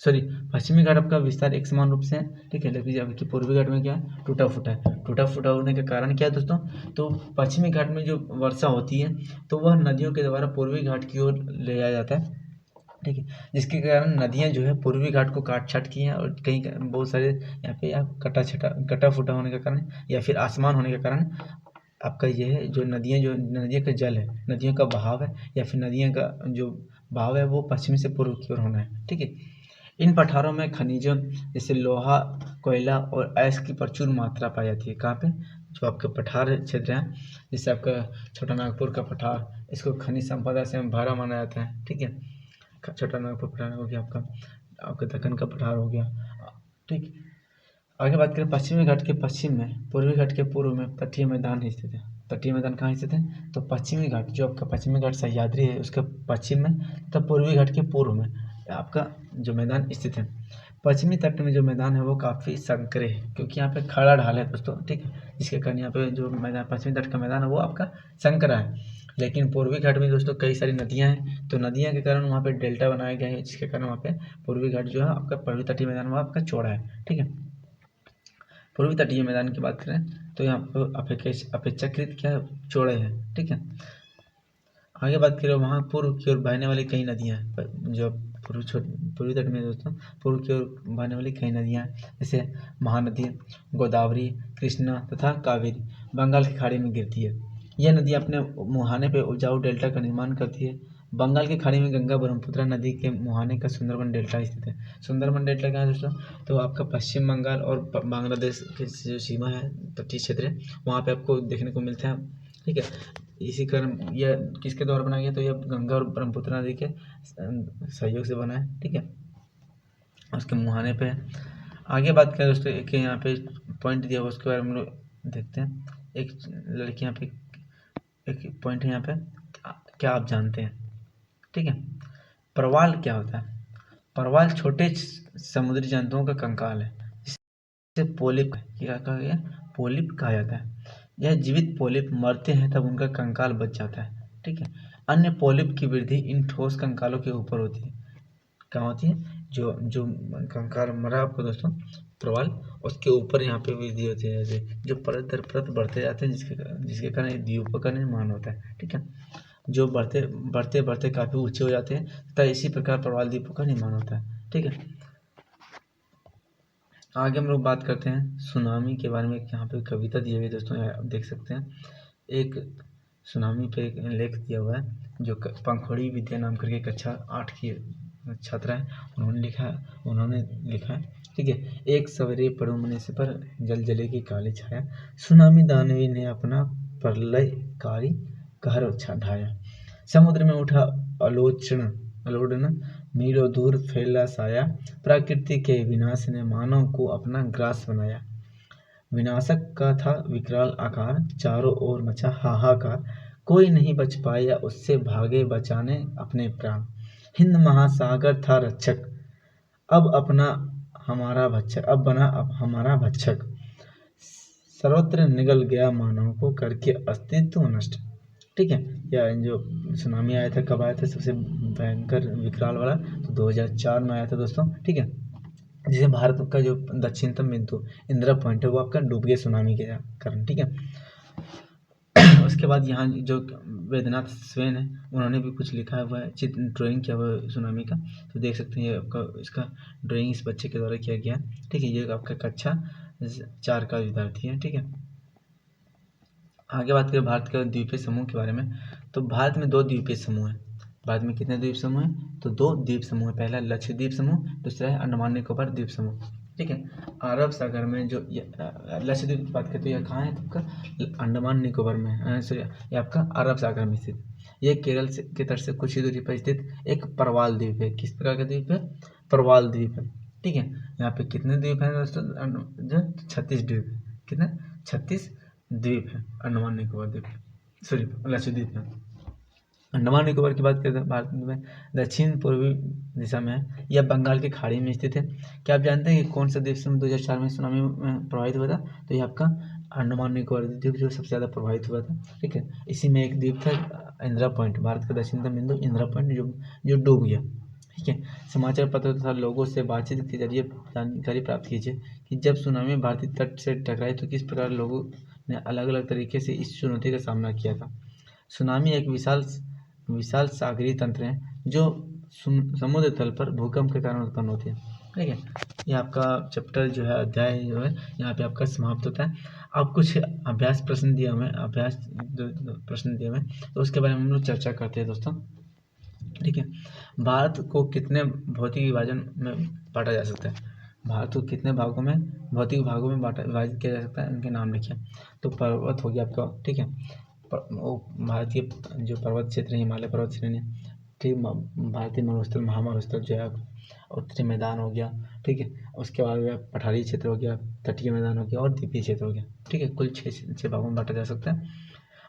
सॉरी, पश्चिमी घाट आपका विस्तार एक समान रूप से है, ठीक है, लेकिन जबकि पूर्वी घाट में क्या है, टूटा फूटा है। टूटा फूटा होने का कारण क्या है दोस्तों, तो पश्चिमी घाट में जो वर्षा होती है तो वह नदियों के द्वारा पूर्वी घाट की ओर ले जाया जाता है, ठीक है। जिसके कारण नदियाँ जो है पूर्वी घाट को काट छाट की हैं और कहीं बहुत सारे यहाँ पे आप कटा फूटा होने के कारण या फिर आसमान होने के कारण आपका ये है जो नदियों का जल है, नदियों का बहाव है या फिर नदियों का जो बहाव है वो पश्चिम से पूर्व की ओर होना है, ठीक है। इन पठारों में खनिजों जैसे लोहा, कोयला और अयस्क की प्रचुर मात्रा पाई जाती है। कहाँ पे, जो आपके पठार क्षेत्र हैं, जैसे आपका छोटा नागपुर का पठार, इसको खनिज संपदा से भरा माना जाता है, ठीक है। छोटा नागपुर पठार हो गया आपका दक्कन का पठार हो गया, ठीक। आगे बात करें पश्चिमी घाट के पश्चिम में, पूर्वी घाट के पूर्व में तटीय मैदान स्थित है। तटीय मैदान कहाँ स्थित है, तो पश्चिमी घाट जो आपका पश्चिमी घाट सह्याद्री है उसके पश्चिम में तथा पूर्वी घाट के पूर्व में आपका जो मैदान स्थित है। पश्चिमी तट में जो मैदान है वो काफ़ी संकरे है क्योंकि यहाँ पे खड़ा ढाल है दोस्तों, ठीक है। जिसके कारण यहाँ पे जो मैदान पश्चिमी तट का मैदान है वो आपका संकरा है। लेकिन पूर्वी घाट में दोस्तों कई सारी नदियाँ हैं, तो नदियाँ के कारण वहाँ पे डेल्टा बनाया गया है, जिसके कारण वहाँ पे पूर्वी घाट जो है आपका पूर्वी तटीय मैदान वो आपका चौड़ा है, ठीक है। पूर्वी तटीय मैदान की बात करें तो यहाँ पर अपेक्षाकृत क्या चौड़े है, ठीक है। आगे बात करें वहाँ पूर्व की ओर बहने वाली कई नदियाँ हैं, जो पूर्वी तट में दोस्तों पूर्व की ओर बहने वाली कई नदियाँ हैं, जैसे महानदी, गोदावरी, कृष्णा तथा कावेरी बंगाल की खाड़ी में गिरती है। यह नदी अपने मुहाने पे उपजाऊ डेल्टा का निर्माण करती है। बंगाल की खाड़ी में गंगा ब्रह्मपुत्र नदी के मुहाने का सुंदरबन डेल्टा स्थित है। सुंदरबन डेल्टा क्या है दोस्तों, तो आपका पश्चिम बंगाल और बांग्लादेश की जो सीमा है, तटीय क्षेत्र है, वहाँ पे आपको देखने को मिलता है, ठीक है। इसी कारण यह किसके द्वारा बनाया गया, तो यह गंगा और ब्रह्मपुत्र नदी के सहयोग से बना है, ठीक है। उसके मुहाने पे है। आगे बात करें दोस्तों, एक यहाँ पे पॉइंट दिया हुआ उसके बारे में हम लोग देखते हैं। एक लड़की यहाँ पे एक पॉइंट है यहाँ पे, क्या आप जानते हैं, ठीक है। परवाल क्या होता है, परवाल छोटे समुद्री जंतुओं का कंकाल है जिसे पोलिप क्या कहा गया, पोलिप कहा जाता है। यह जीवित पोलिप मरते हैं तब उनका कंकाल बच जाता है, ठीक है। अन्य पोलिप की वृद्धि इन ठोस कंकालों के ऊपर होती है। क्या होती है, जो जो कंकाल मरा आपको दोस्तों प्रवाल, उसके ऊपर यहाँ पे वृद्धि होती है, जैसे जो परत दर परत बढ़ते जाते हैं जिसके कारण द्वीपों का निर्माण होता है, ठीक है। जो बढ़ते बढ़ते बढ़ते काफ़ी ऊंचे हो जाते हैं तथा इसी प्रकार प्रवाल द्वीपों का निर्माण होता है, ठीक है। आगे हम लोग बात करते हैं सुनामी के बारे में। यहाँ पे कविता दी हुई है दोस्तों, आप देख सकते हैं। एक सुनामी पे एक लेख दिया हुआ है जो पंखुड़ी विद्या नाम करके कक्षा 8 की छात्रा है, उन्होंने लिखा है, ठीक है। एक सवेरे पड़ो मनुष्य से पर जल जले की काली छाया, सुनामी दानवी ने अपना प्रलयकारी कहर ढाया। समुद्र में उठा आलोड़न, मीलों दूर फैला साया, प्रकृति के विनाश ने मानव को अपना ग्रास बनाया। विनाशक का था विकराल आकार, चारों ओर मचा हाहाकार, कोई नहीं बच पाया उससे, भागे बचाने अपने प्राण। हिंद महासागर था रक्षक, अब बना हमारा भक्षक, सर्वत्र निगल गया मानव को करके अस्तित्व नष्ट। ठीक है। या जो सुनामी आया था, कब आया था सबसे भयंकर विकराल वाला, तो 2004 में आया था दोस्तों। ठीक है। जिसे भारत का जो दक्षिणतम बिंदु इंदिरा पॉइंट है वो आपका डूब गया सुनामी के कारण। ठीक है। उसके बाद यहाँ जो वैद्यनाथ स्वेन है, उन्होंने भी कुछ लिखा हुआ है, चित्र ड्राइंग किया हुआ है सुनामी का, तो देख सकते हैं ये आपका इसका ड्राइंग इस बच्चे के द्वारा किया गया। ठीक है। ये आपका कक्षा 4 का विद्यार्थी है। ठीक है। आगे बात करें भारत के द्वीपीय समूह के बारे में, तो भारत में 2 द्वीपीय समूह है। भारत में कितने द्वीप समूह हैं? तो 2 द्वीप समूह है। पहला लक्षद्वीप समूह, दूसरा है अंडमान निकोबार द्वीप समूह। ठीक है। अरब सागर में जो लक्षद्वीप की बात करते हैं, कहाँ है आपका? अंडमान निकोबार में, सॉरी, ये आपका अरब सागर में स्थित। ये केरल से की तरफ से कुछ ही दूरी पर स्थित एक प्रवाल द्वीप है। किस प्रकार का द्वीप है? प्रवाल द्वीप है। ठीक है। यहाँ पे कितने द्वीप हैं दोस्तों? जो 36 द्वीप है। कितने? 36 द्वीप है अंडमान निकोबार द्वीप, सॉरी लक्षद्वीप में। अंडमान निकोबार की बात करते हैं, भारत में दक्षिण पूर्वी दिशा में है। यह बंगाल की खाड़ी में स्थित है। क्या आप जानते हैं कि कौन सा द्वीप समूह 2004 में सुनामी में प्रभावित हुआ था? तो ये आपका अंडमान निकोबार द्वीप जो सबसे ज़्यादा प्रभावित हुआ था। ठीक है। इसी में एक द्वीप था इंदिरा पॉइंट, भारत का दक्षिणतम बिंदु इंदिरा पॉइंट जो डूब गया। ठीक है। समाचार पत्र तथा लोगों से बातचीत के जरिए जानकारी प्राप्त कीजिए कि जब सुनामी भारतीय तट से टकराई तो किस प्रकार लोगों ने अलग अलग तरीके से इस चुनौती का सामना किया था। सुनामी एक विशाल सागरीय तंत्र है जो समुद्र तल पर भूकंप के कारण उत्पन्न होते हैं। ठीक है। ये आपका चैप्टर जो है, अध्याय जो है, यहाँ पे आपका समाप्त होता है। अब कुछ अभ्यास प्रश्न दिए हुए, तो उसके बारे में हम लोग चर्चा करते हैं दोस्तों। ठीक है। भारत को कितने भौतिक विभाजन में बांटा जा सकता है? भारत को कितने भागों में, भौतिक भागों में विभाजित किया जा सकता है? उनके नाम लिखिए। तो पर्वत हो गया आपका। ठीक है। वो भारतीय जो पर्वत क्षेत्र है, हिमालय पर्वत श्रेणी, ठीक, भारतीय मरुस्थल, महामरुस्थल जो है, उत्तरी मैदान हो गया। ठीक है। उसके बाद पठारी क्षेत्र हो गया, तटीय मैदान हो गया और द्वीपीय क्षेत्र हो गया। ठीक है। कुल 6 भागों में बांटा जा सकता है।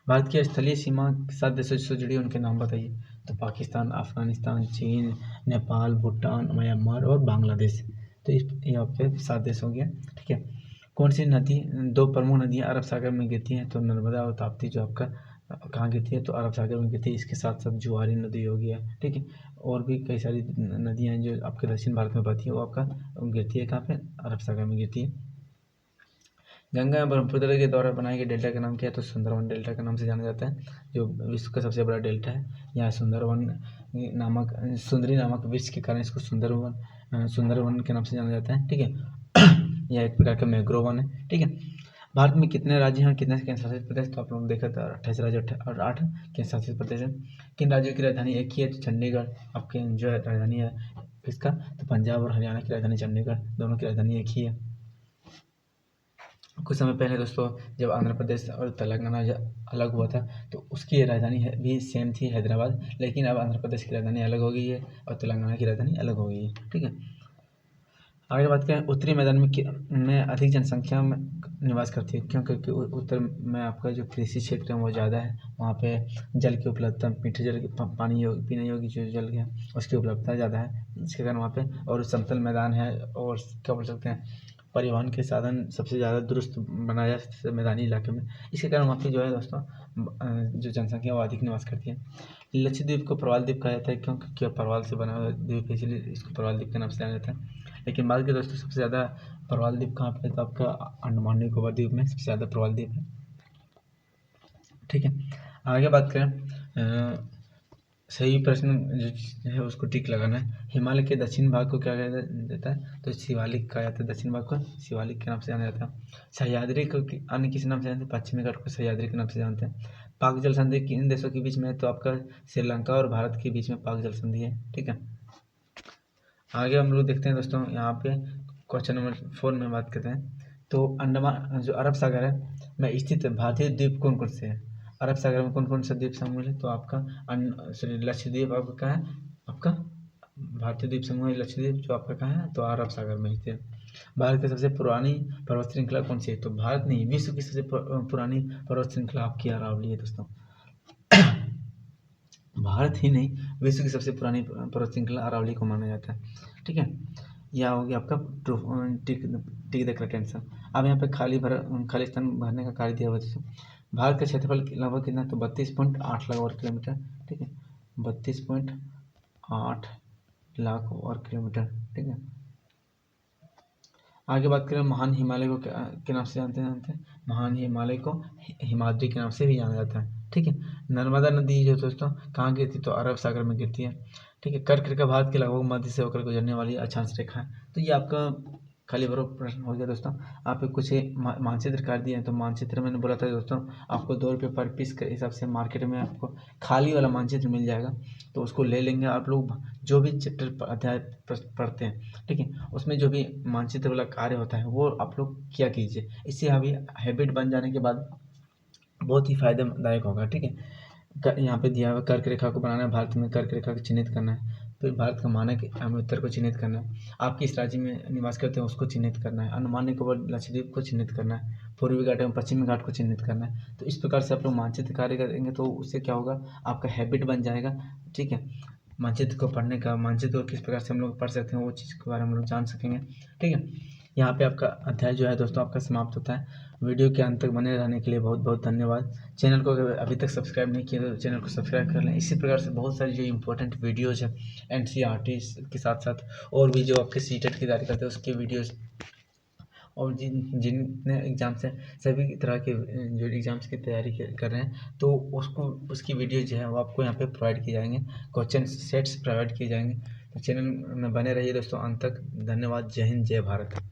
भारत की स्थलीय सीमा 7 देशों से जुड़ी, उनके नाम बताइए। तो पाकिस्तान, अफगानिस्तान, चीन, नेपाल, भूटान, म्यांमार और बांग्लादेश। तो ये आपके 7 देश हो गया। ठीक है। कौन सी नदी, 2 प्रमुख नदियाँ अरब सागर में गिरती हैं? तो नर्मदा और ताप्ती जो आपका कहाँ गिरती है? तो अरब सागर में गिरती है। इसके साथ साथ जुआरी नदी हो गया। ठीक है। और भी कई सारी नदियाँ हैं जो आपके दक्षिण भारत में बहती है, वो आपका गिरती है कहाँ पे? अरब सागर में गिरती है। गंगा एवं ब्रह्मपुत्र के द्वारा बनाए गए डेल्टा का नाम क्या है? तो सुंदरवन डेल्टा के नाम से जाना जाता है, जो विश्व का सबसे बड़ा डेल्टा है। यहाँ सुंदरी नामक वृक्ष के कारण इसको सुंदरवन के नाम से जाना जाता है। ठीक है। यह एक प्रकार का मैंग्रोव वन है। ठीक है। भारत में कितने राज्य हैं, कितने केंद्र शासित प्रदेश? तो आप लोग देखा था 28 राज्य और 8 केंद्र शासित प्रदेश है। किन राज्यों की राजधानी एक ही है? तो चंडीगढ़ आपके जो है राजधानी है इसका। तो पंजाब और हरियाणा की राजधानी चंडीगढ़, दोनों की राजधानी एक ही है। कुछ समय पहले दोस्तों जब आंध्र प्रदेश और तेलंगाना अलग हुआ था, तो उसकी राजधानी भी सेम थी, हैदराबाद, लेकिन अब आंध्र प्रदेश की राजधानी अलग हो गई है और तेलंगाना की राजधानी अलग हो गई है। ठीक है। आगे बात करें, उत्तरी मैदान में अधिक जनसंख्या में निवास करती है, क्यों? क्योंकि उत्तर में आपका जो कृषि क्षेत्र है वो ज़्यादा है, वहाँ पे जल की उपलब्धता, मीठे जल की पीने योग्य जो जल है उसकी उपलब्धता ज़्यादा है, इसके कारण वहाँ पे, और समतल मैदान है, और क्या बोल सकते हैं, परिवहन के साधन सबसे ज़्यादा दुरुस्त बनाया जाता है मैदानी इलाके में, इसके कारण वहाँ पे जो है दोस्तों जो जनसंख्या वो अधिक निवास करती है। लक्षद्वीप को प्रवाल द्वीप कहा जाता है, क्योंकि प्रवाल से बना हुआ द्वीप है, इसलिए इसको प्रवाल द्वीप के नाम से जाना जाता है। लेकिन बात के दोस्तों सबसे ज़्यादा प्रवाल द्वीप कहाँ पे है? तो आपका अंडमान निकोबार द्वीप में सबसे ज़्यादा प्रवाल द्वीप है। ठीक है। आगे बात करें, सही प्रश्न जो है उसको टिक लगाना है। हिमालय के दक्षिण भाग को क्या कहा जाता है? तो शिवालिक कहा जाता है। दक्षिण भाग को शिवालिक के नाम से जाना जाता है। सह्याद्री को अन्य किसी नाम से जानते हैं? पश्चिमी घाट को सह्याद्री के नाम से जानते हैं। पाक जल संधि किन देशों के बीच में है? तो आपका श्रीलंका और भारत के बीच में पाक जल संधि है। ठीक है। आगे हम लोग देखते हैं दोस्तों, यहाँ पे क्वेश्चन नंबर 4 में बात करते हैं। तो अंडमान जो अरब सागर है में स्थित भारतीय द्वीप कौन कौन से हैं? अरब सागर में कौन कौन सा द्वीप समूह है? तो आपका लक्षद्वीप आपका कहाँ है? आपका भारतीय द्वीप समूह है लक्षद्वीप, जो आपका कहाँ है? तो अरब सागर में स्थित। भारत की सबसे पुरानी पर्वत श्रृंखला कौन सी है? तो भारत नहीं, विश्व की सबसे पुरानी पर्वत श्रृंखला आपकी अरावली है दोस्तों। भारत ही नहीं, विश्व की सबसे पुरानी पर्वत श्रृंखला अरावली को माना जाता है। ठीक है, यह हो गया आपका टिक द करेक्ट आंसर। अब यहाँ पे खाली स्थान भरने का कार्य दिया हुआ है। भारत का क्षेत्रफल लगभग कितना? तो 32.8 लाख वर्ग किलोमीटर। ठीक है, 32.8 लाख वर्ग किलोमीटर। ठीक है, आगे बात करें, महान हिमालय को के नाम से जानते हैं? महान हिमालय को हिमाद्री के नाम से भी जाना जाता है। ठीक है, नर्मदा नदी जो दोस्तों कहाँ गिरती? तो अरब सागर में गिरती है। ठीक है, कर्क रेखा भारत के लगभग मध्य से होकर गुजरने वाली अक्षांश रेखा है। तो ये आपका खाली भरो प्रश्न हो गया दोस्तों। आप कुछ मानचित्र कर दिए हैं, तो मानचित्र मैंने बोला था दोस्तों आपको 2 रुपये पर पीस के हिसाब से मार्केट में आपको खाली वाला मानचित्र मिल जाएगा, तो उसको ले लेंगे आप लोग। जो भी चैप्टर अध्याय पढ़ते हैं, ठीक है, उसमें जो भी मानचित्र वाला कार्य होता है वो आप लोग किया कीजिए। इससे अभी हैबिट बन जाने के बाद बहुत ही फायदेदायक होगा। ठीक है, यहाँ पे दिया हुआ कर्क रेखा को बनाना है, भारत में कर्क रेखा को चिन्हित करना है, फिर भारत का मानक उत्तर को चिन्हित करना है, आप किस राज्य में निवास करते हैं उसको चिन्हित करना है, अंडमान निकोबार लक्षद्वीप को चिन्हित करना है, पूर्वी घाट एवं पश्चिमी घाट को चिन्हित करना है। तो इस प्रकार से आप लोग मानचित्र कार्य करेंगे तो उससे क्या होगा, आपका हैबिट बन जाएगा। ठीक है, मानचित्र को पढ़ने का, मानचित्र को किस प्रकार से हम लोग पढ़ सकते हैं वो चीज़ के बारे में हम लोग जान सकेंगे। ठीक है, यहाँ पे आपका अध्याय जो है दोस्तों आपका समाप्त होता है। वीडियो के अंत तक बने रहने के लिए बहुत बहुत धन्यवाद। चैनल को अगर अभी तक सब्सक्राइब नहीं किया तो चैनल को सब्सक्राइब कर लें। इसी प्रकार से बहुत सारी जो इंपॉर्टेंट वीडियोज़ है NCERT के साथ साथ और भी जो आपके सीटेट की तैयारी करते हैं उसके वीडियोज़, और जितने एग्ज़ाम्स हैं सभी तरह के जो एग्ज़ाम्स की तैयारी कर रहे हैं तो उसकी वीडियो जो है वो आपको यहाँ पे प्रोवाइड किए जाएंगे, क्वेश्चन सेट्स प्रोवाइड किए जाएंगे। तो चैनल में बने रहिए दोस्तों अंत तक। धन्यवाद। जय हिंद, जय भारत।